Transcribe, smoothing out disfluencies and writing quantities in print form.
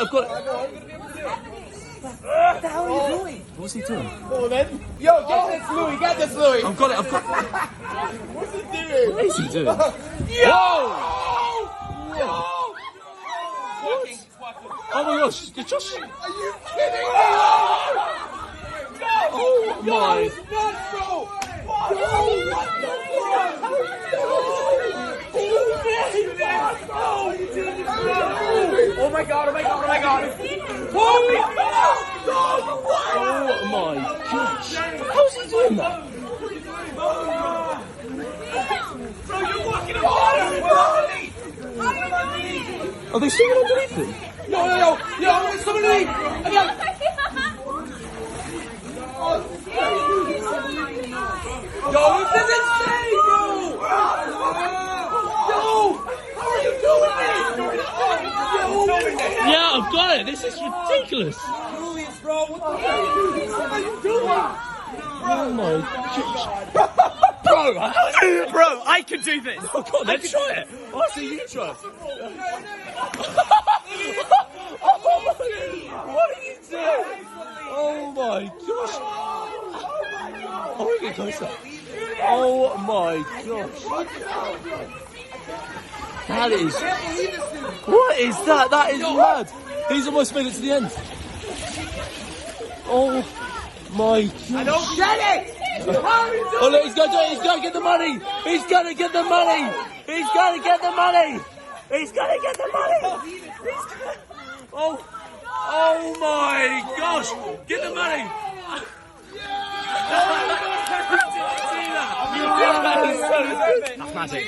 I've got it. What the hell are you doing? What's he doing? Oh, then. Yo, get this, Louis. Get this, Louis. I've got it. I've got it. What's he doing? What is he doing? Yo! Yo! What? Oh my gosh! Did Josh? Are you kidding me? Oh my! Oh my god! Oh my god! Oh my god! Oh my gosh! How's he doing that? Bro, you're walking on water! Are they swimming underneath him? Yo! Somebody! Yo, this is insane, bro! Yo! How are you doing this? Yeah, I've got it. This is ridiculous. Julius, bro, what the hell are you doing? Oh my gosh! Bro, I can do this. Oh god, let's try it. I'll see you try it. What are you doing? Oh my gosh! Oh, we get closer. Oh my gosh! That is. What is that? That is mad. He's almost made it to the end. Oh my gosh! I don't get it! Oh look, he's gonna do it. He's gonna get the money. He's gonna get the money. He's gonna get the money. He's gonna get the money. Oh my gosh! Get the money. That's magic.